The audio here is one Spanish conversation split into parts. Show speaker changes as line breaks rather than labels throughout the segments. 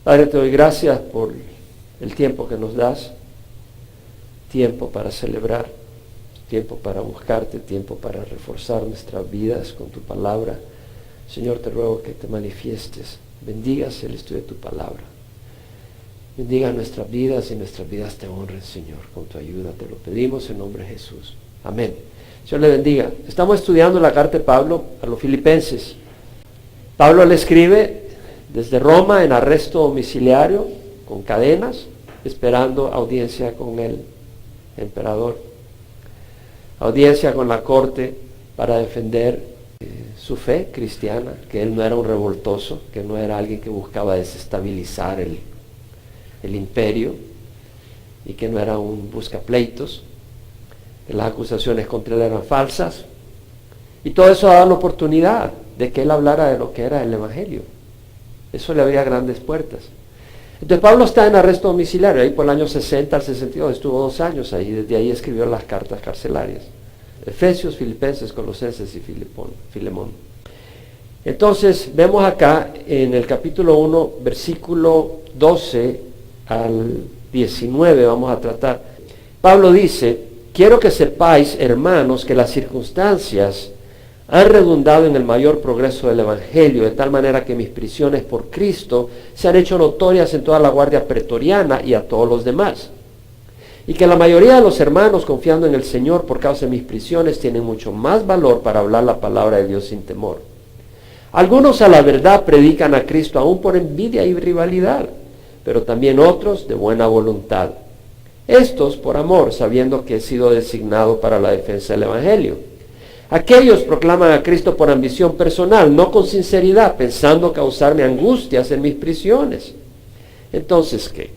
Padre, te doy gracias por el tiempo que nos das, tiempo para celebrar, tiempo para buscarte, tiempo para reforzar nuestras vidas con tu palabra. Señor, te ruego que te manifiestes, bendigas el estudio de tu palabra. Bendiga nuestras vidas y nuestras vidas te honren, Señor, con tu ayuda. Te lo pedimos en nombre de Jesús. Amén. Señor le bendiga. Estamos estudiando la carta de Pablo a los filipenses. Pablo le escribe desde Roma en arresto domiciliario, con cadenas, esperando audiencia con el emperador. Audiencia con la corte para defender su fe cristiana, que él no era un revoltoso, que no era alguien que buscaba desestabilizar el imperio y que no era un buscapleitos, que las acusaciones contra él eran falsas, y todo eso daba la oportunidad de que él hablara de lo que era el evangelio. Eso le abría grandes puertas. Entonces Pablo está en arresto domiciliario, ahí por el año 60 al 62, estuvo 2 años ahí, desde ahí escribió las cartas carcelarias, Efesios, Filipenses, Colosenses y Filemón. Entonces vemos acá en el capítulo 1, versículo 12 al 19, vamos a tratar. Pablo dice: quiero que sepáis, hermanos, que las circunstancias han redundado en el mayor progreso del Evangelio, de tal manera que mis prisiones por Cristo se han hecho notorias en toda la guardia pretoriana y a todos los demás. Y que la mayoría de los hermanos, confiando en el Señor por causa de mis prisiones, tienen mucho más valor para hablar la palabra de Dios sin temor. Algunos a la verdad predican a Cristo aún por envidia y rivalidad, pero también otros de buena voluntad. Estos por amor, sabiendo que he sido designado para la defensa del Evangelio. Aquellos proclaman a Cristo por ambición personal, no con sinceridad, pensando causarme angustias en mis prisiones. Entonces, ¿qué?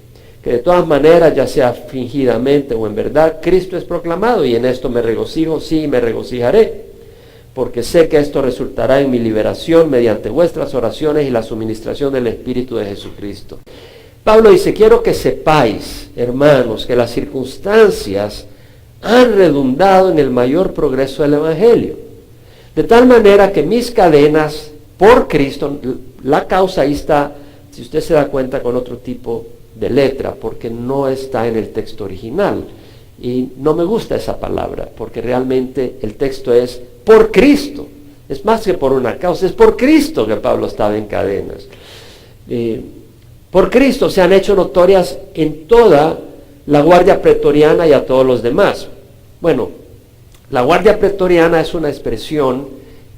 Que de todas maneras, ya sea fingidamente o en verdad, Cristo es proclamado, y en esto me regocijo, sí, me regocijaré, porque sé que esto resultará en mi liberación mediante vuestras oraciones y la suministración del Espíritu de Jesucristo. Pablo dice: quiero que sepáis, hermanos, que las circunstancias han redundado en el mayor progreso del Evangelio. De tal manera que mis cadenas por Cristo, la causa ahí está, si usted se da cuenta, con otro tipo de letra, porque no está en el texto original. Y no me gusta esa palabra, porque realmente el texto es por Cristo. Es más que por una causa, es por Cristo que Pablo estaba en cadenas. Por Cristo se han hecho notorias en toda la guardia pretoriana y a todos los demás. Bueno, la guardia pretoriana es una expresión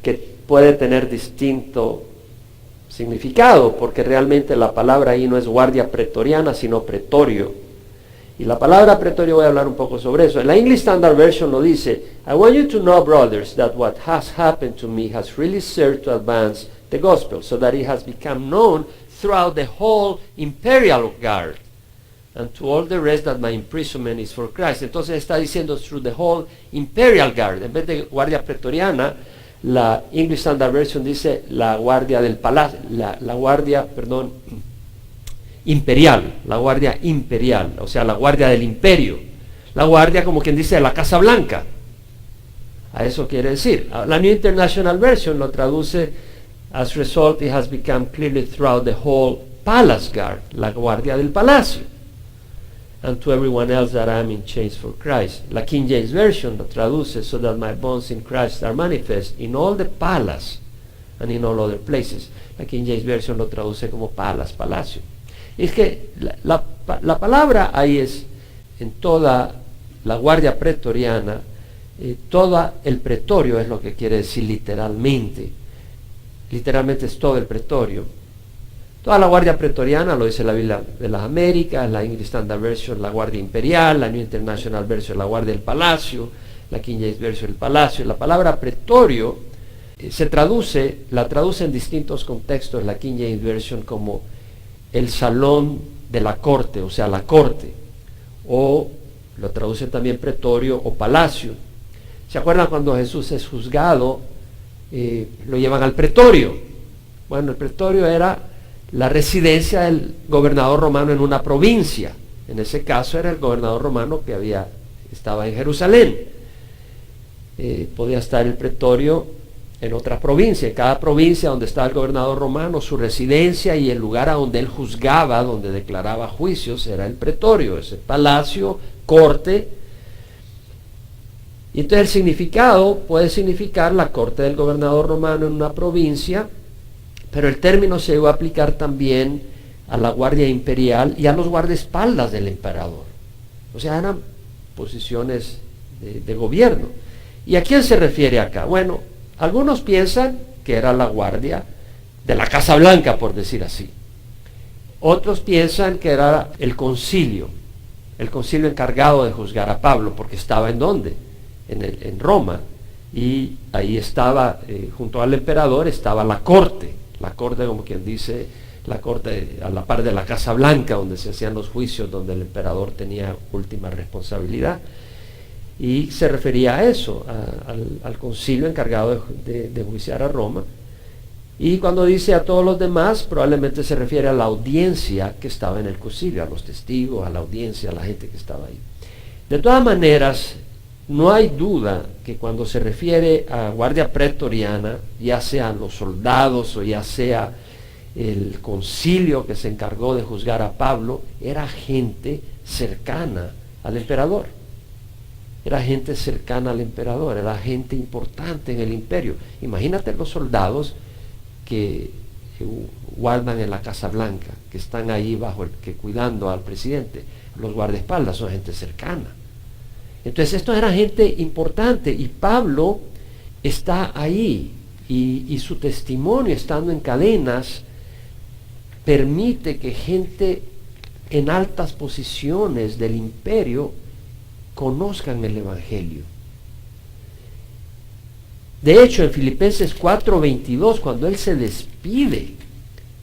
que puede tener distinto significado, porque realmente la palabra ahí no es guardia pretoriana, sino pretorio. Y la palabra pretorio, voy a hablar un poco sobre eso. En la English Standard Version lo dice: I want you to know, brothers, that what has happened to me has really served to advance the gospel, so that it has become known throughout the whole imperial guard, and to all the rest that my imprisonment is for Christ. Entonces está diciendo through the whole imperial guard. En vez de guardia pretoriana, la English Standard Version dice la guardia del palacio, la guardia imperial, o sea, la guardia del imperio, la guardia, como quien dice, de la Casa Blanca. A eso quiere decir. La New International Version lo traduce: as result it has become clearly throughout the whole palace guard, la guardia del palacio. And to everyone else that I am in chains for Christ. La King James Version lo traduce: so that my bonds in Christ are manifest in all the palace and in all other places. La King James Version lo traduce como palace, palacio. Y es que la palabra ahí es en toda la guardia pretoriana, todo el pretorio es lo que quiere decir literalmente. Literalmente es todo el pretorio. Toda la guardia pretoriana, lo dice la Biblia de las Américas, la English Standard Version, la guardia imperial, la New International Version, la guardia del palacio, la King James Version, el palacio. La palabra pretorio la traduce en distintos contextos, la King James Version, como el salón de la corte, o sea, la corte, o lo traduce también pretorio o palacio. ¿Se acuerdan cuando Jesús es juzgado? Lo llevan al pretorio. Bueno, el pretorio era la residencia del gobernador romano en una provincia. En ese caso era el gobernador romano que estaba en Jerusalén. Podía estar el pretorio en otra provincia. En cada provincia donde estaba el gobernador romano, su residencia y el lugar a donde él juzgaba, donde declaraba juicios, era el pretorio, ese palacio, corte. Y entonces el significado puede significar la corte del gobernador romano en una provincia, pero el término se llegó a aplicar también a la guardia imperial y a los guardaespaldas del emperador. O sea, eran posiciones de gobierno. ¿Y a quién se refiere acá? Bueno, algunos piensan que era la guardia de la Casa Blanca, por decir así. Otros piensan que era el concilio encargado de juzgar a Pablo, porque estaba ¿en dónde? En Roma, y ahí estaba, junto al emperador, estaba la corte como quien dice, la corte a la par de la Casa Blanca, donde se hacían los juicios, donde el emperador tenía última responsabilidad. Y se refería a eso, al concilio encargado de juiciar a Roma. Y cuando dice a todos los demás, probablemente se refiere a la audiencia que estaba en el concilio, a los testigos, a la audiencia, a la gente que estaba ahí. De todas maneras, no hay duda que cuando se refiere a guardia pretoriana, ya sean los soldados o ya sea el concilio que se encargó de juzgar a Pablo, era gente cercana al emperador. Era gente cercana al emperador, era gente importante en el imperio. Imagínate los soldados que guardan en la Casa Blanca, que están ahí cuidando al presidente. Los guardaespaldas son gente cercana. Entonces esto era gente importante y Pablo está ahí y su testimonio estando en cadenas permite que gente en altas posiciones del imperio conozcan el Evangelio. De hecho, en Filipenses 4:22, cuando él se despide,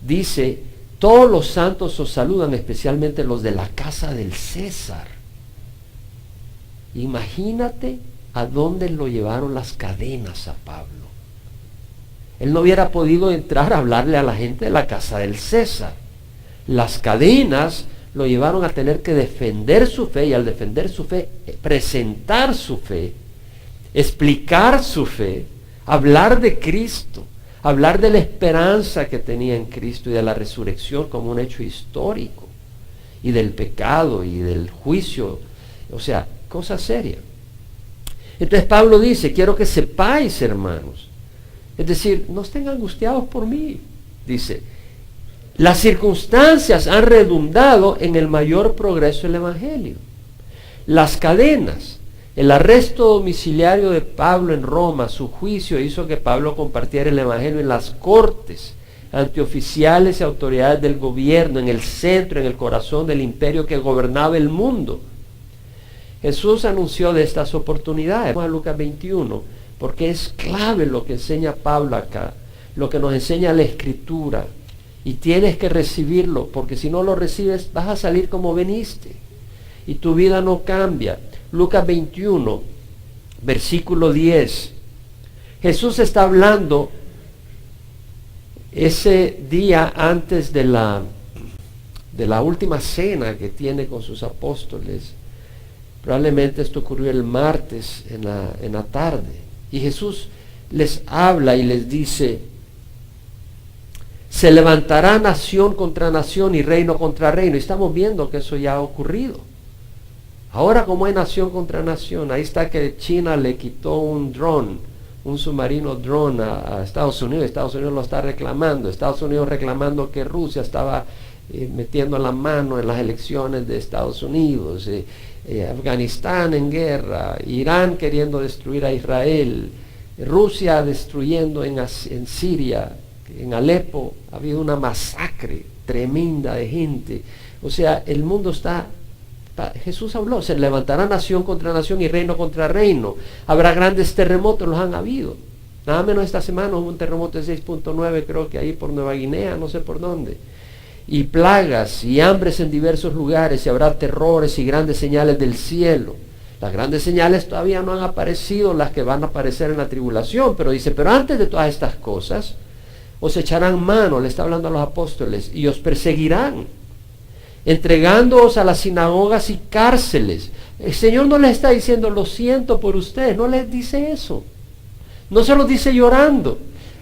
dice: todos los santos os saludan, especialmente los de la casa del César. Imagínate a dónde lo llevaron las cadenas a Pablo. Él no hubiera podido entrar a hablarle a la gente de la casa del César. Las cadenas lo llevaron a tener que defender su fe, y al defender su fe, presentar su fe, explicar su fe, hablar de Cristo, hablar de la esperanza que tenía en Cristo y de la resurrección como un hecho histórico, y del pecado y del juicio, o sea, cosa seria. Entonces Pablo dice: quiero que sepáis, hermanos, es decir, no estén angustiados por mí, dice, las circunstancias han redundado en el mayor progreso del Evangelio. Las cadenas, el arresto domiciliario de Pablo en Roma, su juicio hizo que Pablo compartiera el Evangelio en las cortes, ante oficiales y autoridades del gobierno, en el centro, en el corazón del imperio que gobernaba el mundo. Jesús anunció de estas oportunidades. Vamos a Lucas 21, porque es clave lo que enseña Pablo acá, lo que nos enseña la Escritura. Y tienes que recibirlo, porque si no lo recibes vas a salir como veniste y tu vida no cambia. Lucas 21, versículo 10. Jesús está hablando ese día antes de la última cena que tiene con sus apóstoles. Probablemente esto ocurrió el martes en la tarde. Y Jesús les habla y les dice: se levantará nación contra nación y reino contra reino. Y estamos viendo que eso ya ha ocurrido. Ahora, como hay nación contra nación, ahí está que China le quitó un submarino drone a Estados Unidos. Estados Unidos lo está reclamando. Estados Unidos reclamando que Rusia estaba metiendo la mano en las elecciones de Estados Unidos. Afganistán en guerra, Irán queriendo destruir a Israel, Rusia destruyendo en Siria. En Alepo ha habido una masacre tremenda de gente. O sea, el mundo está... Jesús habló: se levantará nación contra nación y reino contra reino. Habrá grandes terremotos, los han habido. Nada menos esta semana hubo un terremoto de 6.9, creo que ahí por Nueva Guinea, no sé por dónde. Y plagas y hambres en diversos lugares, y habrá terrores y grandes señales del cielo. Las grandes señales todavía no han aparecido, las que van a aparecer en la tribulación, pero dice: pero antes de todas estas cosas os echarán mano, le está hablando a los apóstoles, y os perseguirán, entregándoos a las sinagogas y cárceles. El Señor no les está diciendo: lo siento por ustedes, no les dice eso. No se los dice llorando.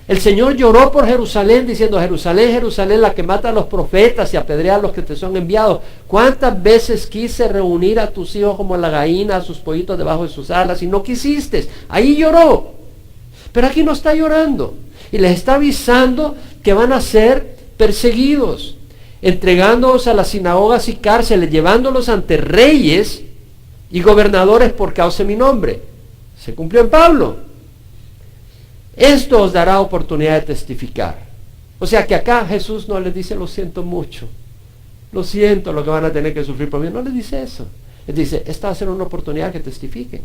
El Señor lloró por Jerusalén diciendo, Jerusalén, Jerusalén, la que mata a los profetas y apedrea a los que te son enviados. ¿Cuántas veces quise reunir a tus hijos como la gallina a sus pollitos debajo de sus alas y no quisiste? Ahí lloró. Pero aquí no está llorando. Y les está avisando que van a ser perseguidos, entregándolos a las sinagogas y cárceles, llevándolos ante reyes y gobernadores por causa de mi nombre. Se cumplió en Pablo. Esto os dará oportunidad de testificar. O sea que acá Jesús no les dice, lo siento mucho, lo siento lo que van a tener que sufrir por mí. No les dice eso. Les dice, esta va a ser una oportunidad que testifiquen.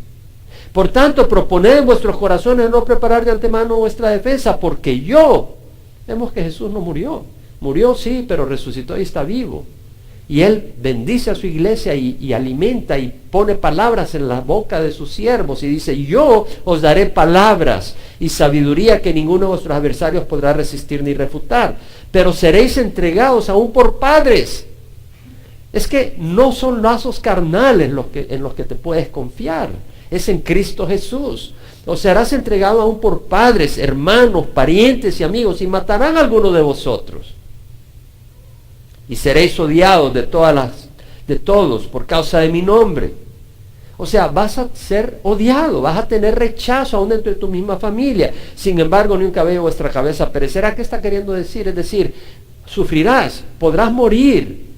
Por tanto, proponed en vuestros corazones no preparar de antemano vuestra defensa, porque vemos que Jesús no murió. Murió sí, pero resucitó y está vivo. Y Él bendice a su iglesia y alimenta y pone palabras en la boca de sus siervos y dice, yo os daré palabras y sabiduría que ninguno de vuestros adversarios podrá resistir ni refutar, pero seréis entregados aún por padres. Es que no son lazos carnales en los que te puedes confiar, es en Cristo Jesús. O serás entregado aún por padres, hermanos, parientes y amigos, y matarán a alguno de vosotros. Y seréis odiados de todos por causa de mi nombre. O sea, vas a ser odiado, vas a tener rechazo aún dentro de tu misma familia. Sin embargo, ni un cabello de vuestra cabeza perecerá. ¿Qué está queriendo decir? Es decir, sufrirás, podrás morir,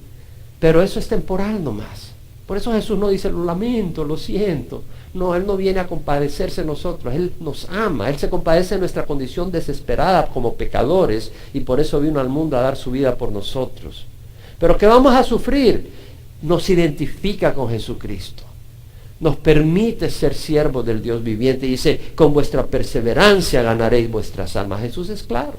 pero eso es temporal nomás. Por eso Jesús no dice, lo lamento, lo siento. No, Él no viene a compadecerse de nosotros, Él nos ama, Él se compadece de nuestra condición desesperada como pecadores y por eso vino al mundo a dar su vida por nosotros. Pero ¿qué vamos a sufrir? Nos identifica con Jesucristo, nos permite ser siervos del Dios viviente y dice, con vuestra perseverancia ganaréis vuestras almas. Jesús es claro,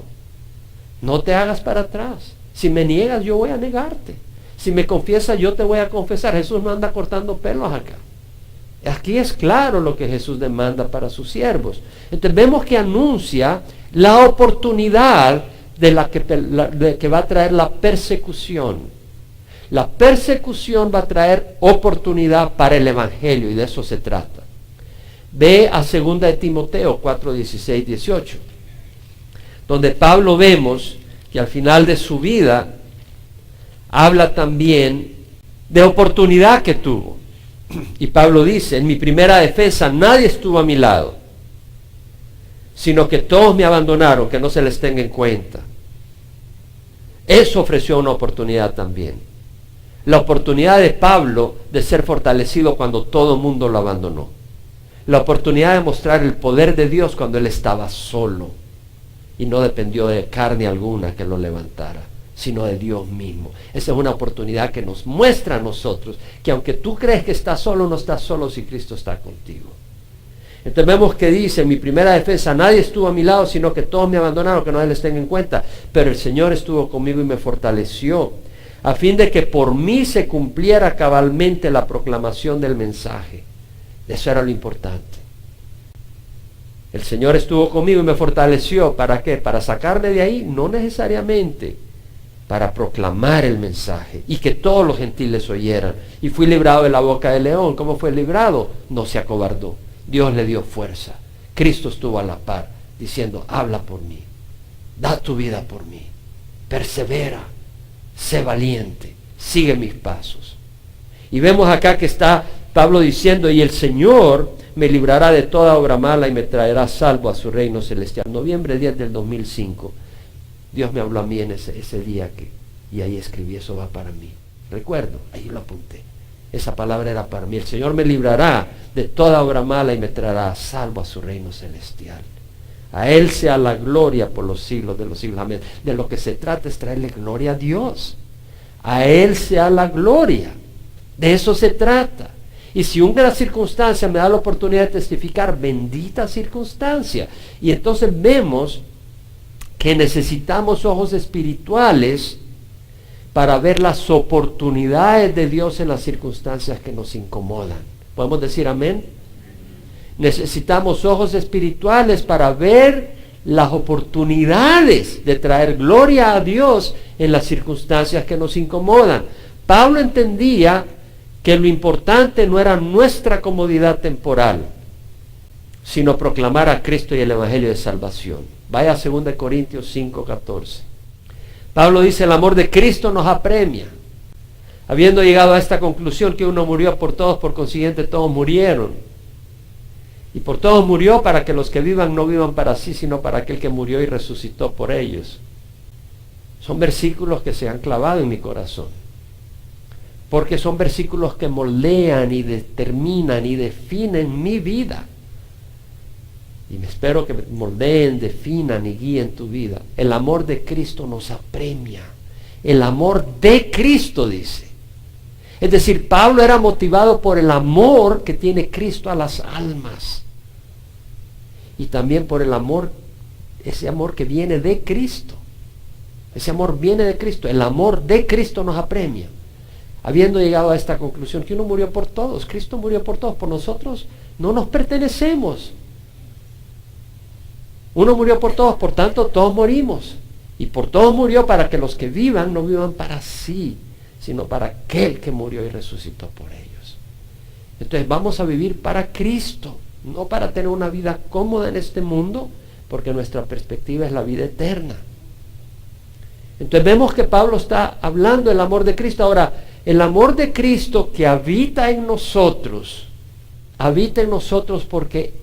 no te hagas para atrás, si me niegas yo voy a negarte, si me confiesas yo te voy a confesar. Jesús no anda cortando pelos acá. Aquí es claro lo que Jesús demanda para sus siervos. Entonces vemos que anuncia la oportunidad de que va a traer la persecución. La persecución va a traer oportunidad para el Evangelio y de eso se trata. Ve a 2 de Timoteo 4, 16, 18, donde Pablo vemos que al final de su vida habla también de oportunidad que tuvo. Y Pablo dice, en mi primera defensa nadie estuvo a mi lado, sino que todos me abandonaron, que no se les tenga en cuenta. Eso ofreció una oportunidad también. La oportunidad de Pablo de ser fortalecido cuando todo el mundo lo abandonó. La oportunidad de mostrar el poder de Dios cuando él estaba solo y no dependió de carne alguna que lo levantara, sino de Dios mismo. Esa es una oportunidad que nos muestra a nosotros que aunque tú crees que estás solo, no estás solo si Cristo está contigo. Entonces vemos que dice, en mi primera defensa nadie estuvo a mi lado, sino que todos me abandonaron, que no les tenga en cuenta, pero el Señor estuvo conmigo y me fortaleció, a fin de que por mí se cumpliera cabalmente la proclamación del mensaje. Eso era lo importante. El Señor estuvo conmigo y me fortaleció. ¿Para qué? ¿Para sacarme de ahí? No necesariamente. Para proclamar el mensaje y que todos los gentiles oyeran. Y fui librado de la boca del león. ¿Cómo fue librado? No se acobardó. Dios le dio fuerza. Cristo estuvo a la par diciendo, habla por mí, da tu vida por mí, persevera, sé valiente, sigue mis pasos. Y vemos acá que está Pablo diciendo, y el Señor me librará de toda obra mala y me traerá salvo a su reino celestial. Noviembre 10 del 2005. Dios me habló a mí en ese día y ahí escribí, eso va para mí. Recuerdo, ahí lo apunté. Esa palabra era para mí. El Señor me librará de toda obra mala y me traerá salvo a su reino celestial. A Él sea la gloria por los siglos de los siglos. Amén. De lo que se trata es traerle gloria a Dios. A Él sea la gloria. De eso se trata. Y si una circunstancia me da la oportunidad de testificar, bendita circunstancia. Y entonces vemos que necesitamos ojos espirituales para ver las oportunidades de Dios en las circunstancias que nos incomodan. ¿Podemos decir amén? Necesitamos ojos espirituales para ver las oportunidades de traer gloria a Dios en las circunstancias que nos incomodan. Pablo entendía que lo importante no era nuestra comodidad temporal, sino proclamar a Cristo y el Evangelio de salvación. Vaya a 2 Corintios 5:14. Pablo dice, el amor de Cristo nos apremia. Habiendo llegado a esta conclusión que uno murió por todos, por consiguiente todos murieron. Y por todos murió para que los que vivan no vivan para sí, sino para aquel que murió y resucitó por ellos. Son versículos que se han clavado en mi corazón. Porque son versículos que moldean y determinan y definen mi vida. Y me espero que moldeen, definan y guíen tu vida. El amor de Cristo nos apremia. El amor de Cristo, dice. Es decir, Pablo era motivado por el amor que tiene Cristo a las almas. Y también por el amor, ese amor que viene de Cristo. Ese amor viene de Cristo. El amor de Cristo nos apremia. Habiendo llegado a esta conclusión, que uno murió por todos. Cristo murió por todos. Por nosotros no nos pertenecemos. Uno murió por todos, por tanto todos morimos. Y por todos murió para que los que vivan no vivan para sí, sino para aquel que murió y resucitó por ellos. Entonces vamos a vivir para Cristo, no para tener una vida cómoda en este mundo, porque nuestra perspectiva es la vida eterna. Entonces vemos que Pablo está hablando del amor de Cristo. Ahora, el amor de Cristo que habita en nosotros porque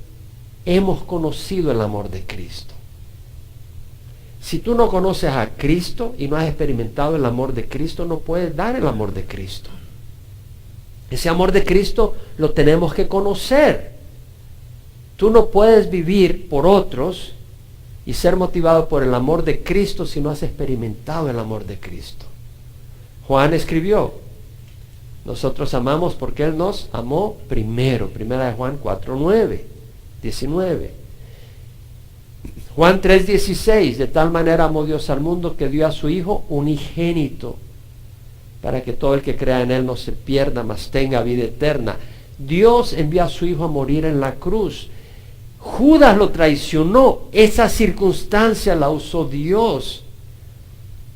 hemos conocido el amor de Cristo. Si tú no conoces a Cristo y no has experimentado el amor de Cristo, no puedes dar el amor de Cristo. Ese amor de Cristo lo tenemos que conocer. Tú no puedes vivir por otros y ser motivado por el amor de Cristo si no has experimentado el amor de Cristo. Juan escribió, nosotros amamos porque Él nos amó primero. Primera de Juan 4:19. Juan 3:16, de tal manera amó Dios al mundo que dio a su Hijo unigénito, para que todo el que crea en Él no se pierda, mas tenga vida eterna. Dios envió a su Hijo a morir en la cruz. Judas lo traicionó. Esa circunstancia la usó Dios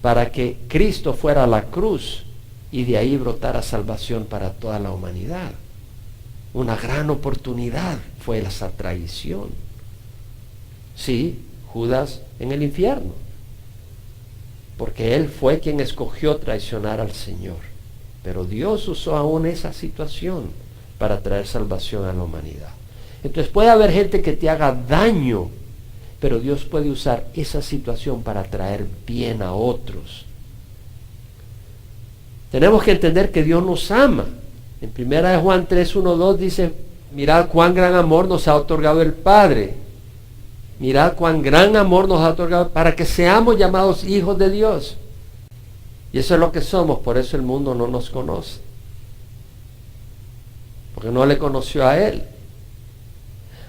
para que Cristo fuera a la cruz y de ahí brotara salvación para toda la humanidad. Una gran oportunidad fue esa traición. Sí, Judas en el infierno, porque él fue quien escogió traicionar al Señor. Pero Dios usó aún esa situación para traer salvación a la humanidad. Entonces puede haber gente que te haga daño, pero Dios puede usar esa situación para traer bien a otros. Tenemos que entender que Dios nos ama. En 1 Juan 3:1-2 dice, mirad cuán gran amor nos ha otorgado el Padre. Mirad cuán gran amor nos ha otorgado para que seamos llamados hijos de Dios. Y eso es lo que somos, por eso el mundo no nos conoce. Porque no le conoció a Él.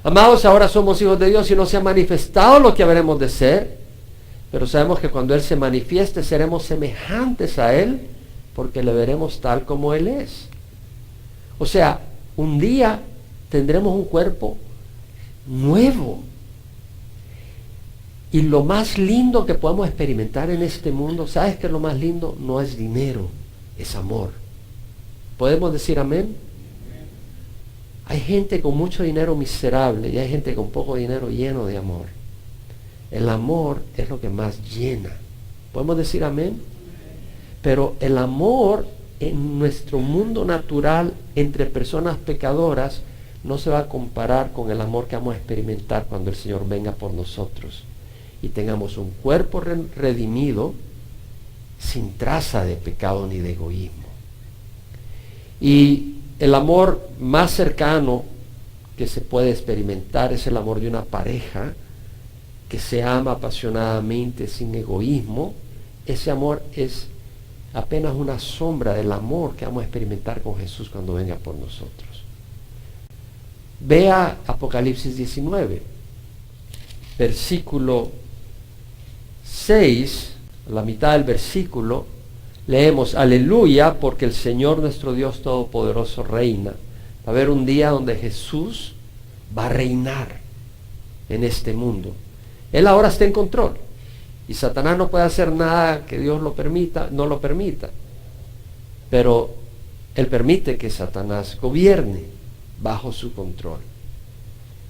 Amados, ahora somos hijos de Dios y no se ha manifestado lo que habremos de ser. Pero sabemos que cuando Él se manifieste seremos semejantes a Él, porque le veremos tal como Él es. O sea, un día tendremos un cuerpo nuevo. Y lo más lindo que podemos experimentar en este mundo, ¿sabes qué es lo más lindo? No es dinero, es amor. ¿Podemos decir amén? Hay gente con mucho dinero miserable y hay gente con poco dinero lleno de amor. El amor es lo que más llena. ¿Podemos decir amén? Pero el amor en nuestro mundo natural entre personas pecadoras no se va a comparar con el amor que vamos a experimentar cuando el Señor venga por nosotros y tengamos un cuerpo redimido sin traza de pecado ni de egoísmo. Y el amor más cercano que se puede experimentar es el amor de una pareja que se ama apasionadamente sin egoísmo. Ese amor es apenas una sombra del amor que vamos a experimentar con Jesús cuando venga por nosotros. Vea Apocalipsis 19, versículo 6, la mitad del versículo, leemos, aleluya, porque el Señor nuestro Dios Todopoderoso reina. Va a haber un día donde Jesús va a reinar en este mundo. Él ahora está en control. Y Satanás no puede hacer nada que Dios lo permita, no lo permita. Pero Él permite que Satanás gobierne bajo su control.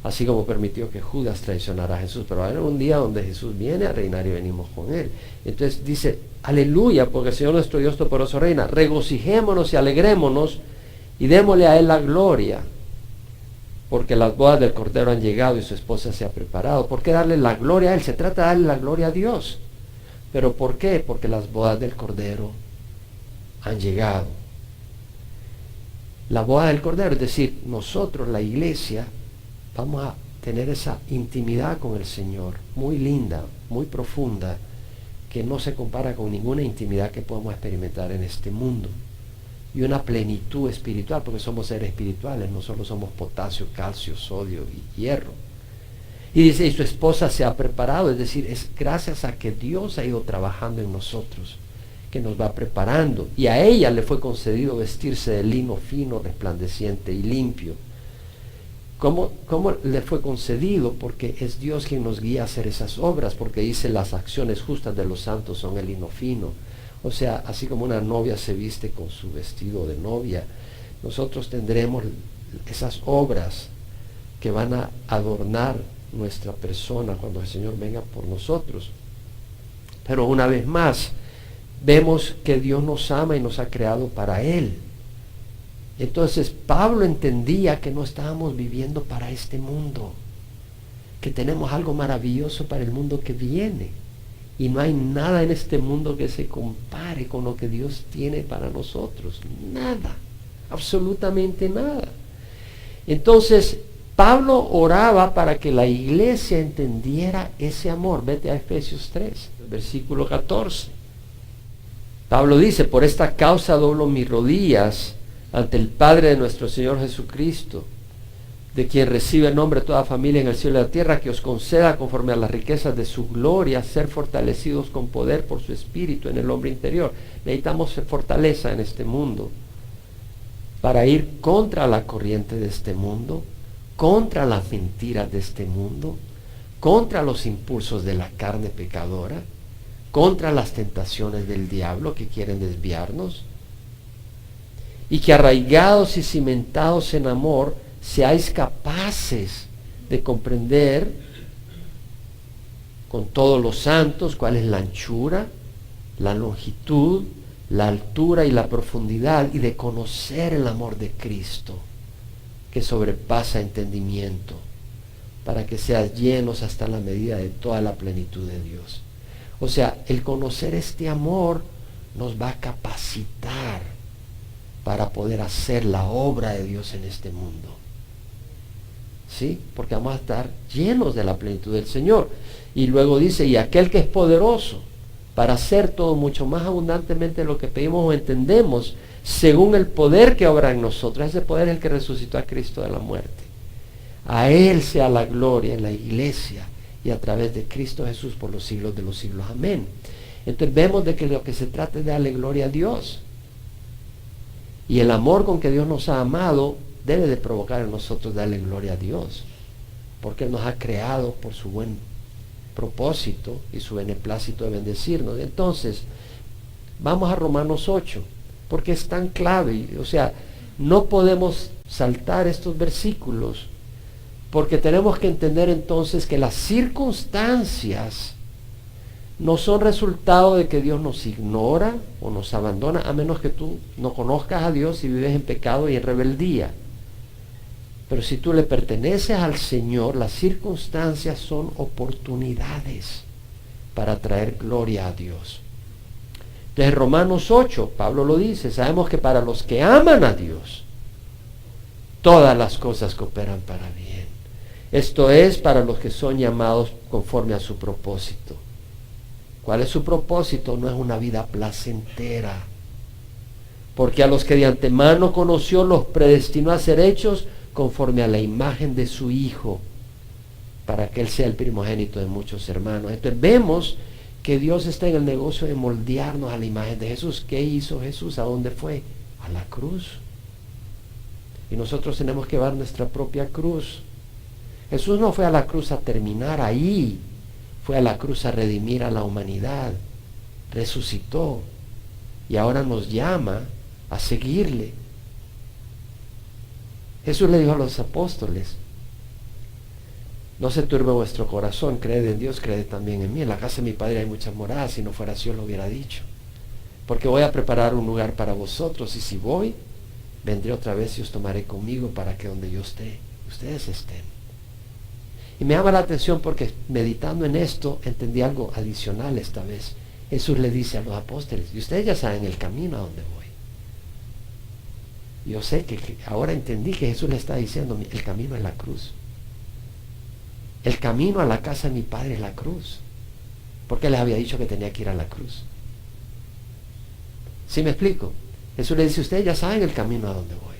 así como permitió que Judas traicionara a Jesús. Pero va a haber un día donde Jesús viene a reinar y venimos con Él. Entonces dice, aleluya, porque el Señor nuestro Dios Todopoderoso reina. Regocijémonos y alegrémonos y démosle a Él la gloria, porque las bodas del Cordero han llegado y su esposa se ha preparado. ¿Por qué darle la gloria a Él? Se trata de darle la gloria a Dios. ¿Pero por qué? Porque las bodas del Cordero han llegado. La boda del Cordero, es decir, nosotros, la iglesia, vamos a tener esa intimidad con el Señor, muy linda, muy profunda, que no se compara con ninguna intimidad que podamos experimentar en este mundo. Y una plenitud espiritual, porque somos seres espirituales, no solo somos potasio, calcio, sodio y hierro. Y dice, y su esposa se ha preparado, es decir, es gracias a que Dios ha ido trabajando en nosotros, que nos va preparando. Y a ella le fue concedido vestirse de lino fino, resplandeciente y limpio. ¿Cómo le fue concedido? Porque es Dios quien nos guía a hacer esas obras, porque dice, las acciones justas de los santos son el lino fino. O sea, así como una novia se viste con su vestido de novia, nosotros tendremos esas obras que van a adornar nuestra persona cuando el Señor venga por nosotros. Pero una vez más, vemos que Dios nos ama y nos ha creado para Él. Entonces Pablo entendía que no estábamos viviendo para este mundo, que tenemos algo maravilloso para el mundo que viene. Y no hay nada en este mundo que se compare con lo que Dios tiene para nosotros. Nada, absolutamente nada. Entonces, Pablo oraba para que la iglesia entendiera ese amor. Vete a Efesios 3, versículo 14. Pablo dice, por esta causa doblo mis rodillas ante el Padre de nuestro Señor Jesucristo, de quien recibe el nombre de toda familia en el cielo y la tierra, que os conceda conforme a las riquezas de su gloria ser fortalecidos con poder por su espíritu en el hombre interior. Necesitamos fortaleza en este mundo para ir contra la corriente de este mundo, contra las mentiras de este mundo, contra los impulsos de la carne pecadora, contra las tentaciones del diablo que quieren desviarnos, y que arraigados y cimentados en amor, seáis capaces de comprender con todos los santos cuál es la anchura, la longitud, la altura y la profundidad, y de conocer el amor de Cristo, que sobrepasa entendimiento, para que seas llenos hasta la medida de toda la plenitud de Dios. O sea, el conocer este amor nos va a capacitar para poder hacer la obra de Dios en este mundo. ¿Sí? Porque vamos a estar llenos de la plenitud del Señor. Y luego dice, y aquel que es poderoso para hacer todo mucho más abundantemente de lo que pedimos o entendemos, según el poder que obra en nosotros. Ese poder es el que resucitó a Cristo de la muerte. A Él sea la gloria en la iglesia y a través de Cristo Jesús por los siglos de los siglos. Amén. Entonces vemos de que lo que se trata es de darle gloria a Dios. Y el amor con que Dios nos ha amado debe de provocar en nosotros darle gloria a Dios, porque Él nos ha creado por su buen propósito y su beneplácito de bendecirnos. Entonces, vamos a Romanos 8, porque es tan clave. O sea, no podemos saltar estos versículos, porque tenemos que entender entonces que las circunstancias no son resultado de que Dios nos ignora o nos abandona, a menos que tú no conozcas a Dios y vives en pecado y en rebeldía. Pero si tú le perteneces al Señor, las circunstancias son oportunidades para traer gloria a Dios. Entonces, Romanos 8, Pablo lo dice, sabemos que para los que aman a Dios, todas las cosas cooperan para bien. Esto es para los que son llamados conforme a su propósito. ¿Cuál es su propósito? No es una vida placentera. Porque a los que de antemano conoció, los predestinó a ser hechos conforme a la imagen de su Hijo, para que Él sea el primogénito de muchos hermanos. Entonces vemos que Dios está en el negocio de moldearnos a la imagen de Jesús. ¿Qué hizo Jesús? ¿A dónde fue? A la cruz. Y nosotros tenemos que llevar nuestra propia cruz. Jesús no fue a la cruz a terminar ahí, fue a la cruz a redimir a la humanidad, resucitó y ahora nos llama a seguirle. Jesús le dijo a los apóstoles, No se turbe vuestro corazón, creed en Dios, creed también en mí. En la casa de mi Padre hay muchas moradas, si no fuera así os lo hubiera dicho. Porque voy a preparar un lugar para vosotros, y si voy, vendré otra vez y os tomaré conmigo para que donde yo esté, ustedes estén. Y me llama la atención porque meditando en esto, entendí algo adicional esta vez. Jesús le dice a los apóstoles, y ustedes ya saben el camino a donde voy. Yo sé que ahora entendí que Jesús le está diciendo, el camino es la cruz. El camino a la casa de mi Padre es la cruz. Porque les había dicho que tenía que ir a la cruz. ¿Sí me explico? Jesús le dice, ustedes ya saben el camino a donde voy.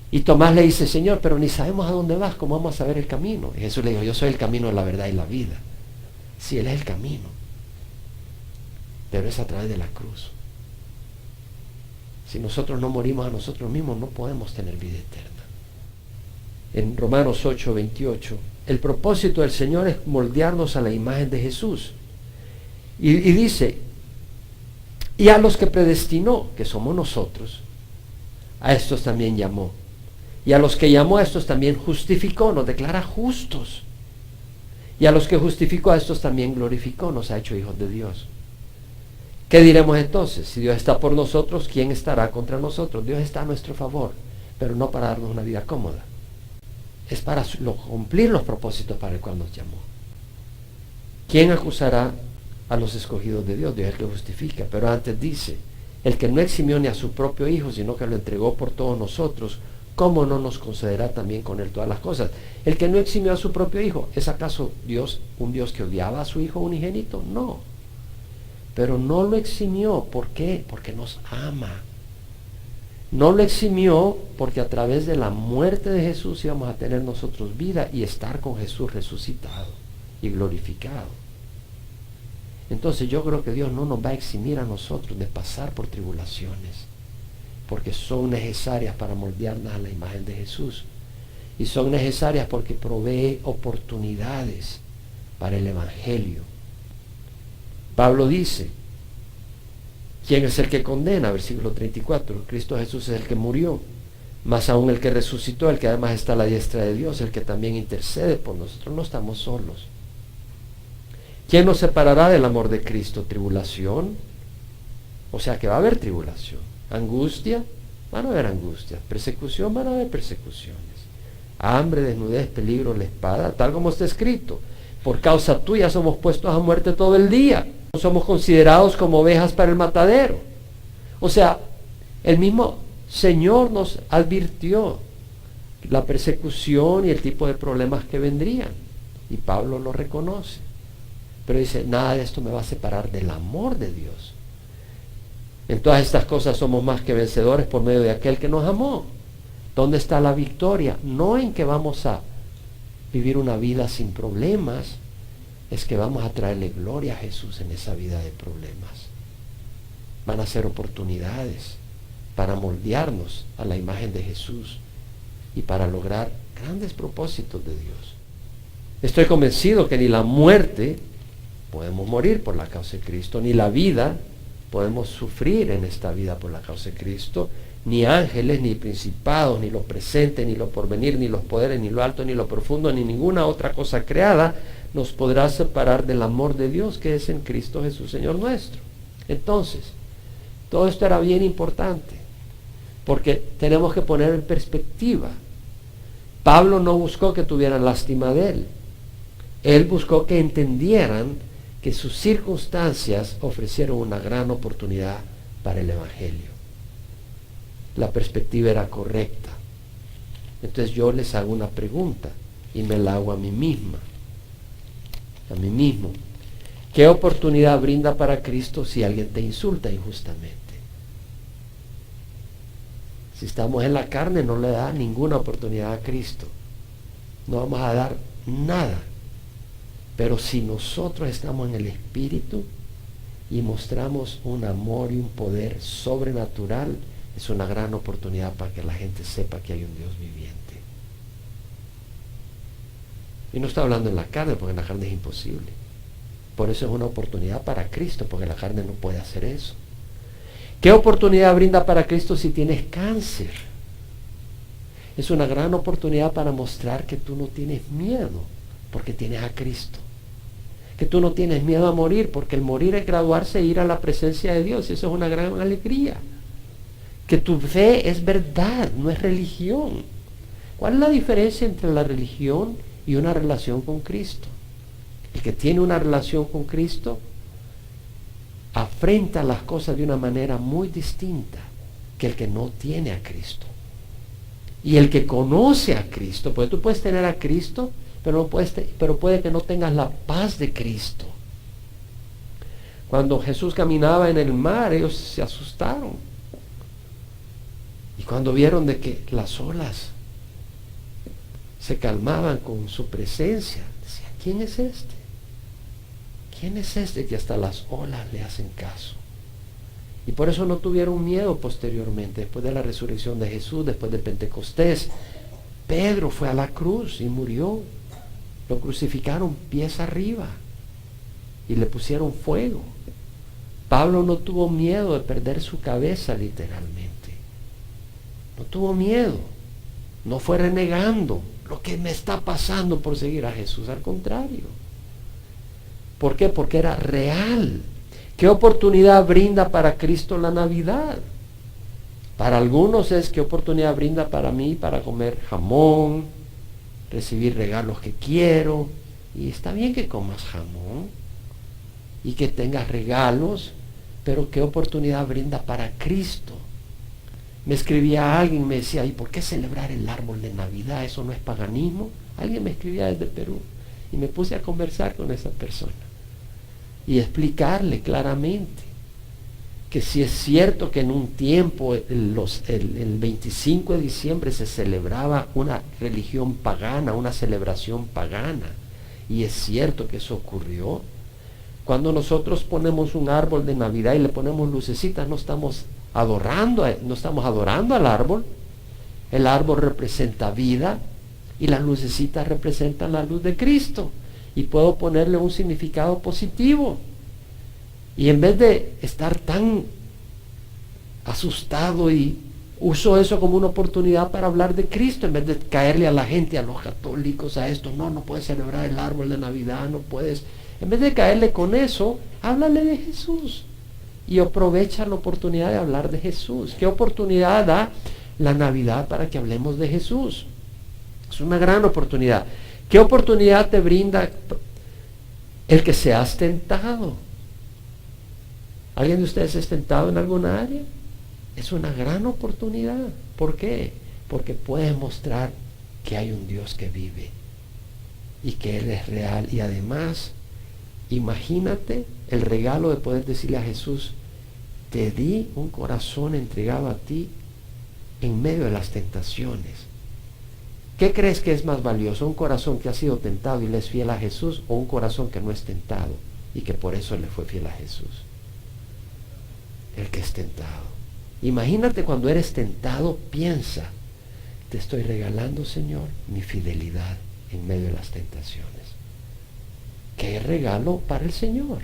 Y Tomás le dice, Señor, pero ni sabemos a dónde vas, ¿cómo vamos a saber el camino? Y Jesús le dijo, yo soy el camino, la verdad y la vida. Sí, Él es el camino. Pero es a través de la cruz. Si nosotros no morimos a nosotros mismos, no podemos tener vida eterna. En Romanos 8:28, el propósito del Señor es moldearnos a la imagen de Jesús. Y dice, y a los que predestinó, que somos nosotros, a estos también llamó. Y a los que llamó, a estos también justificó, nos declara justos. Y a los que justificó, a estos también glorificó, nos ha hecho hijos de Dios. ¿Qué diremos entonces? Si Dios está por nosotros, ¿quién estará contra nosotros? Dios está a nuestro favor, pero no para darnos una vida cómoda. Es para cumplir los propósitos para el cual nos llamó. ¿Quién acusará a los escogidos de Dios? Dios es el que justifica. Pero antes dice, el que no eximió ni a su propio Hijo, sino que lo entregó por todos nosotros, ¿cómo no nos concederá también con Él todas las cosas? El que no eximió a su propio Hijo, ¿es acaso Dios un Dios que odiaba a su Hijo unigénito? No. Pero no lo eximió. ¿Por qué? Porque nos ama. No lo eximió porque a través de la muerte de Jesús íbamos a tener nosotros vida y estar con Jesús resucitado y glorificado. Entonces yo creo que Dios no nos va a eximir a nosotros de pasar por tribulaciones, porque son necesarias para moldearnos a la imagen de Jesús. Y son necesarias porque provee oportunidades para el Evangelio. Pablo dice, ¿quién es el que condena? Versículo 34, Cristo Jesús es el que murió, más aún el que resucitó, el que además está a la diestra de Dios, el que también intercede por nosotros. No estamos solos. ¿Quién nos separará del amor de Cristo? ¿Tribulación? O sea que va a haber tribulación. ¿Angustia? Van a haber angustias. ¿Persecución? Van a haber persecuciones. Hambre, desnudez, peligro, la espada, tal como está escrito. Por causa tuya somos puestos a muerte todo el día. Somos considerados como ovejas para el matadero. O sea, el mismo Señor nos advirtió la persecución y el tipo de problemas que vendrían. Y Pablo lo reconoce. Pero dice, nada de esto me va a separar del amor de Dios. En todas estas cosas somos más que vencedores por medio de aquel que nos amó. ¿Dónde está la victoria? No en que vamos a vivir una vida sin problemas, es que vamos a traerle gloria a Jesús en esa vida de problemas. Van a ser oportunidades para moldearnos a la imagen de Jesús y para lograr grandes propósitos de Dios. Estoy convencido que ni la muerte podemos morir por la causa de Cristo, ni la vida podemos sufrir en esta vida por la causa de Cristo, ni ángeles, ni principados, ni lo presente, ni lo porvenir, ni los poderes, ni lo alto, ni lo profundo, ni ninguna otra cosa creada nos podrá separar del amor de Dios que es en Cristo Jesús, Señor nuestro. Entonces, todo esto era bien importante, porque tenemos que poner en perspectiva. Pablo no buscó que tuvieran lástima de él. Él buscó que entendieran que sus circunstancias ofrecieron una gran oportunidad para el Evangelio. La perspectiva era correcta. Entonces yo les hago una pregunta y me la hago a mí misma, a mí mismo. ¿Qué oportunidad brinda para Cristo si alguien te insulta injustamente? Si estamos en la carne, no le da ninguna oportunidad a Cristo. No vamos a dar nada. Pero si nosotros estamos en el Espíritu y mostramos un amor y un poder sobrenatural, es una gran oportunidad para que la gente sepa que hay un Dios viviente. Y no está hablando en la carne, porque en la carne es imposible. Por eso es una oportunidad para Cristo, porque la carne no puede hacer eso. ¿Qué oportunidad brinda para Cristo si tienes cáncer? Es una gran oportunidad para mostrar que tú no tienes miedo porque tienes a Cristo. Que tú no tienes miedo a morir, porque el morir es graduarse e ir a la presencia de Dios, y eso es una gran alegría. Que tu fe es verdad, no es religión. ¿Cuál es la diferencia entre la religión y una relación con Cristo? El que tiene una relación con Cristo afrenta las cosas de una manera muy distinta que el que no tiene a Cristo. Y el que conoce a Cristo, porque tú puedes tener a Cristo, pero puede que no tengas la paz de Cristo. Cuando Jesús caminaba en el mar, ellos se asustaron. Y cuando vieron de que las olas se calmaban con su presencia, decían, ¿quién es este? ¿Quién es este que hasta las olas le hacen caso? Y por eso no tuvieron miedo posteriormente, después de la resurrección de Jesús, después de Pentecostés. Pedro fue a la cruz y murió. Lo crucificaron pies arriba y le pusieron fuego. Pablo no tuvo miedo de perder su cabeza, literalmente. No tuvo miedo. No fue renegando lo que me está pasando por seguir a Jesús. Al contrario. ¿Por qué? Porque era real. ¿Qué oportunidad brinda para Cristo la Navidad? Para algunos es qué oportunidad brinda para mí para comer jamón, recibir regalos que quiero. Y está bien que comas jamón y que tengas regalos, pero qué oportunidad brinda para Cristo. Me escribía alguien, me decía, ¿y por qué celebrar el árbol de Navidad? ¿Eso no es paganismo? Alguien me escribía desde Perú y me puse a conversar con esa persona y explicarle claramente que si es cierto que en un tiempo, el 25 de diciembre se celebraba una religión pagana, una celebración pagana, y es cierto que eso ocurrió. Cuando nosotros ponemos un árbol de Navidad y le ponemos lucecitas, no estamos adorando al árbol. El árbol representa vida y las lucecitas representan la luz de Cristo, y puedo ponerle un significado positivo. Y en vez de estar tan asustado, y uso eso como una oportunidad para hablar de Cristo, en vez de caerle a la gente, a los católicos, a esto, no puedes celebrar el árbol de Navidad, no puedes. En vez de caerle con eso, háblale de Jesús y aprovecha la oportunidad de hablar de Jesús. ¿Qué oportunidad da la Navidad para que hablemos de Jesús? Es una gran oportunidad. ¿Qué oportunidad te brinda el que seas tentado? ¿Alguien de ustedes es tentado en alguna área? Es una gran oportunidad. ¿Por qué? Porque puedes mostrar que hay un Dios que vive y que Él es real. Y además, imagínate el regalo de poder decirle a Jesús, te di un corazón entregado a ti en medio de las tentaciones. ¿Qué crees que es más valioso? ¿Un corazón que ha sido tentado y le es fiel a Jesús, o un corazón que no es tentado y que por eso le fue fiel a Jesús? El que es tentado. Imagínate cuando eres tentado, piensa, te estoy regalando, Señor, mi fidelidad en medio de las tentaciones. ¡Qué regalo para el Señor!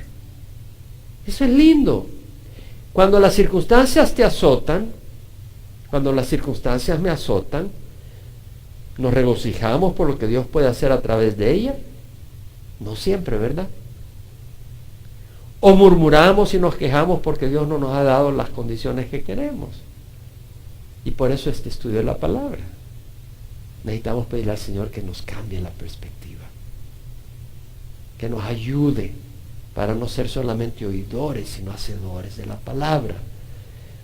Eso es lindo. Cuando las circunstancias te azotan, cuando las circunstancias me azotan, nos regocijamos por lo que Dios puede hacer a través de ella. No siempre, ¿verdad? O murmuramos y nos quejamos porque Dios no nos ha dado las condiciones que queremos. Y por eso este estudio de la palabra. Necesitamos pedirle al Señor que nos cambie la perspectiva, que nos ayude para no ser solamente oidores, sino hacedores de la palabra.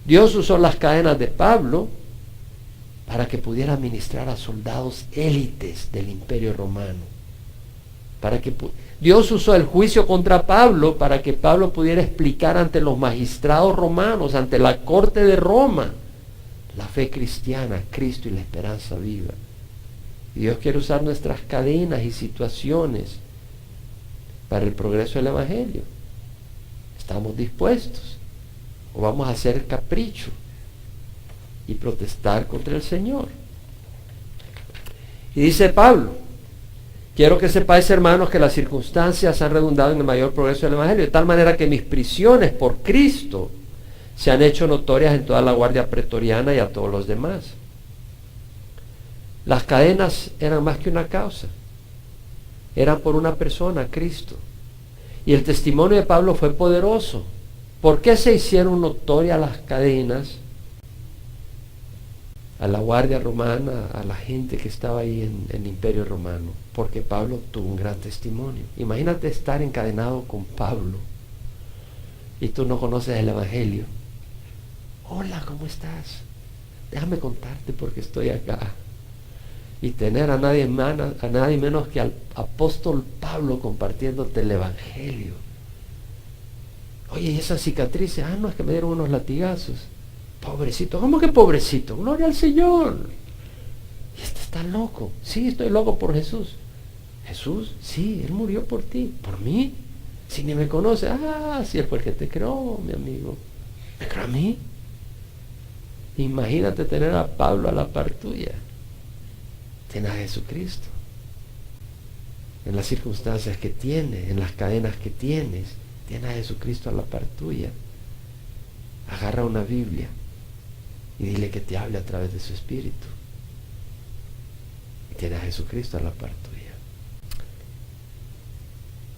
Dios usó las cadenas de Pablo para que pudiera ministrar a soldados élites del Imperio Romano. Dios usó el juicio contra Pablo para que Pablo pudiera explicar ante los magistrados romanos, ante la corte de Roma, la fe cristiana, Cristo y la esperanza viva. Y Dios quiere usar nuestras cadenas y situaciones para el progreso del Evangelio. ¿Estamos dispuestos? ¿O vamos a hacer capricho y protestar contra el Señor? Y dice Pablo, quiero que sepáis, hermanos, que las circunstancias han redundado en el mayor progreso del Evangelio, de tal manera que mis prisiones por Cristo se han hecho notorias en toda la guardia pretoriana y a todos los demás. Las cadenas eran más que una causa. eran por una persona, Cristo. Y el testimonio de Pablo fue poderoso. ¿Por qué se hicieron notorias las cadenas a la guardia romana, a la gente que estaba ahí en el Imperio Romano? Porque Pablo tuvo un gran testimonio. Imagínate estar encadenado con Pablo y tú no conoces el Evangelio. Hola, ¿cómo estás? Déjame contarte porque estoy acá. Y tener a nadie menos que al apóstol Pablo compartiéndote el Evangelio. Oye, ¿y esas cicatrices? Ah, no, es que me dieron unos latigazos. Pobrecito. ¿Cómo que pobrecito? Gloria al Señor. Y este está loco. Sí, estoy loco por Jesús. Jesús, sí, Él murió por ti. ¿Por mí? Si ni me conoce. Ah, sí, Él fue el que te creó, mi amigo. ¿Me creó a mí? Imagínate tener a Pablo a la par tuya. Tienes a Jesucristo. En las circunstancias que tienes, en las cadenas que tienes, tienes a Jesucristo a la par tuya. Agarra una Biblia y dile que te hable a través de su Espíritu. Y tienes a Jesucristo a la par tuya.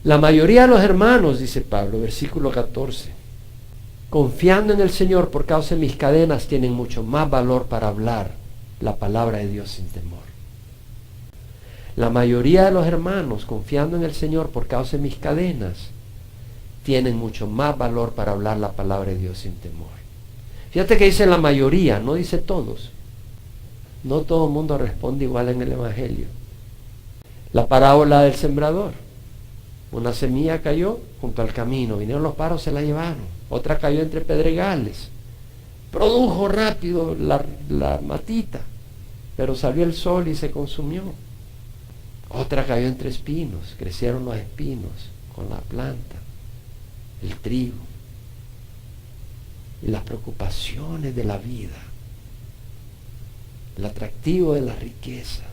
La mayoría de los hermanos, dice Pablo, versículo 14, confiando en el Señor por causa de mis cadenas, tienen mucho más valor para hablar la palabra de Dios sin temor. La mayoría de los hermanos, confiando en el Señor por causa de mis cadenas, tienen mucho más valor para hablar la palabra de Dios sin temor. Fíjate que dice la mayoría, no dice todos. No todo el mundo responde igual en el Evangelio. La parábola del sembrador. Una semilla cayó junto al camino, vinieron los pájaros, se la llevaron. Otra cayó entre pedregales. Produjo rápido la matita, pero salió el sol y se consumió. Otra cayó entre espinos, crecieron los espinos con la planta, el trigo. Y las preocupaciones de la vida, el atractivo de las riquezas,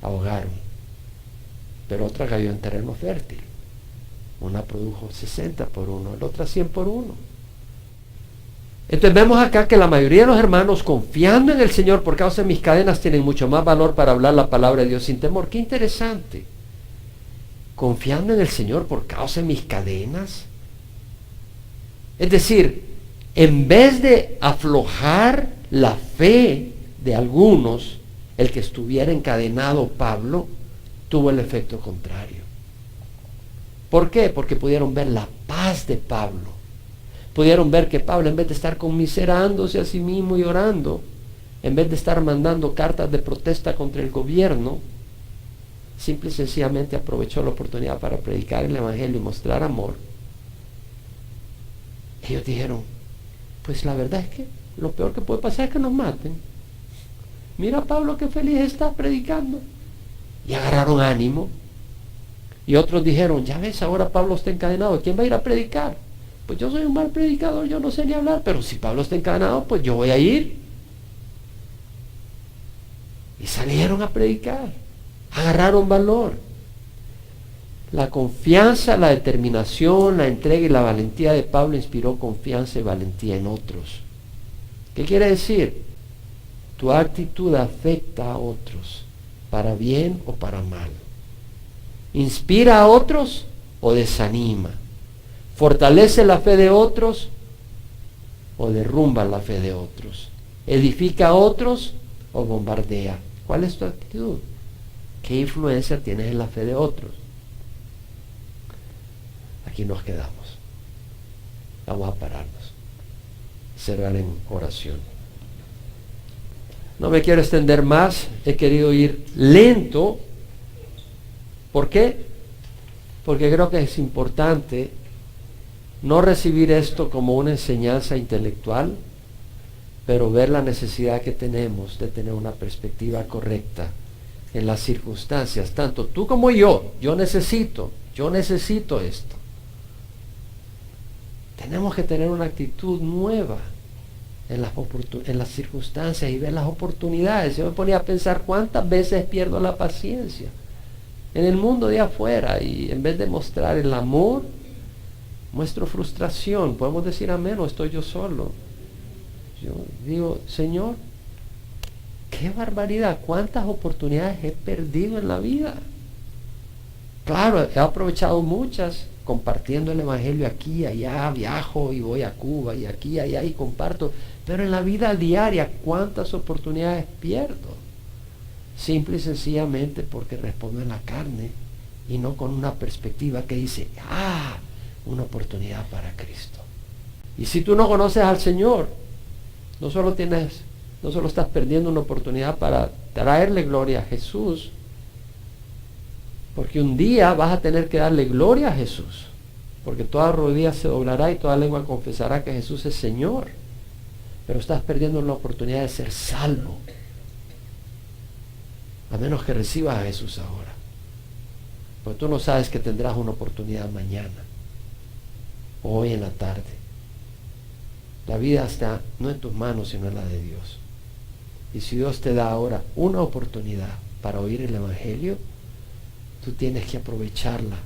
ahogaron. Pero otra cayó en terreno fértil. Una produjo 60 por 1, la otra 100 por 1. Entonces vemos acá que la mayoría de los hermanos, confiando en el Señor por causa de mis cadenas, tienen mucho más valor para hablar la palabra de Dios sin temor. Qué interesante. Confiando en el Señor por causa de mis cadenas. Es decir, en vez de aflojar la fe de algunos, el que estuviera encadenado Pablo, tuvo el efecto contrario. ¿Por qué? Porque pudieron ver la paz de Pablo. Pudieron ver que Pablo, en vez de estar conmiserándose a sí mismo y orando, en vez de estar mandando cartas de protesta contra el gobierno, simple y sencillamente aprovechó la oportunidad para predicar el Evangelio y mostrar amor. Ellos dijeron, pues la verdad es que lo peor que puede pasar es que nos maten. Mira a Pablo qué feliz está predicando. Y agarraron ánimo. Y otros dijeron, ya ves, ahora Pablo está encadenado, ¿quién va a ir a predicar? Pues yo soy un mal predicador, yo no sé ni hablar, pero si Pablo está encadenado, pues yo voy a ir. Y salieron a predicar, agarraron valor. La confianza, la determinación, la entrega y la valentía de Pablo inspiró confianza y valentía en otros. ¿Qué quiere decir? Tu actitud afecta a otros, para bien o para mal. Inspira a otros o desanima. Fortalece la fe de otros o derrumba la fe de otros. Edifica a otros o bombardea. ¿Cuál es tu actitud? ¿Qué influencia tienes en la fe de otros? Aquí nos quedamos. Vamos a pararnos. Cerrar en oración. No me quiero extender más. He querido ir lento. ¿Por qué? Porque creo que es importante no recibir esto como una enseñanza intelectual, pero ver la necesidad que tenemos de tener una perspectiva correcta en las circunstancias, tanto tú como yo. Yo necesito esto. Tenemos que tener una actitud nueva en las circunstancias y ver las oportunidades. Yo me ponía a pensar cuántas veces pierdo la paciencia en el mundo de afuera, y en vez de mostrar el amor, muestro frustración. Podemos decir amén, o estoy yo solo. Yo digo, Señor, qué barbaridad, cuántas oportunidades he perdido en la vida. Claro, he aprovechado muchas, compartiendo el Evangelio aquí, allá, viajo y voy a Cuba y aquí, allá y comparto. Pero en la vida diaria, ¿cuántas oportunidades pierdo? Simple y sencillamente porque respondo en la carne y no con una perspectiva que dice, una oportunidad para Cristo. Y si tú no conoces al Señor, no solo estás perdiendo una oportunidad para traerle gloria a Jesús, porque un día vas a tener que darle gloria a Jesús, porque toda rodilla se doblará y toda lengua confesará que Jesús es Señor, pero estás perdiendo la oportunidad de ser salvo, a menos que recibas a Jesús ahora, porque tú no sabes que tendrás una oportunidad mañana, o hoy en la tarde. La vida está no en tus manos, sino en la de Dios. Y si Dios te da ahora una oportunidad para oír el Evangelio, tú tienes que aprovecharla,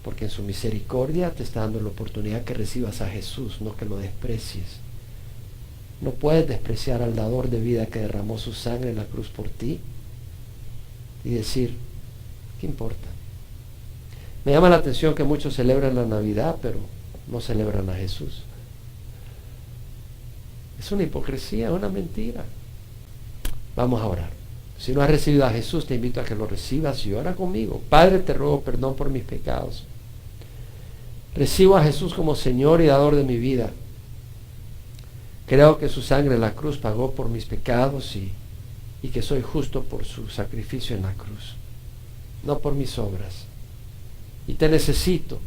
porque en su misericordia te está dando la oportunidad que recibas a Jesús, no que lo desprecies. No puedes despreciar al dador de vida que derramó su sangre en la cruz por ti y decir, ¿qué importa? Me llama la atención que muchos celebran la Navidad, pero no celebran a Jesús. Es una hipocresía, es una mentira. Vamos a orar. Si no has recibido a Jesús, te invito a que lo recibas y ora conmigo. Padre, te ruego perdón por mis pecados. Recibo a Jesús como Señor y dador de mi vida. Creo que su sangre en la cruz pagó por mis pecados y que soy justo por su sacrificio en la cruz, no por mis obras. Y te necesito.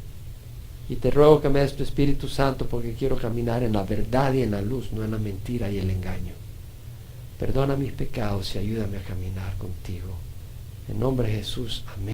Y te ruego que me des tu Espíritu Santo, porque quiero caminar en la verdad y en la luz, no en la mentira y el engaño. Perdona mis pecados y ayúdame a caminar contigo. En nombre de Jesús, amén.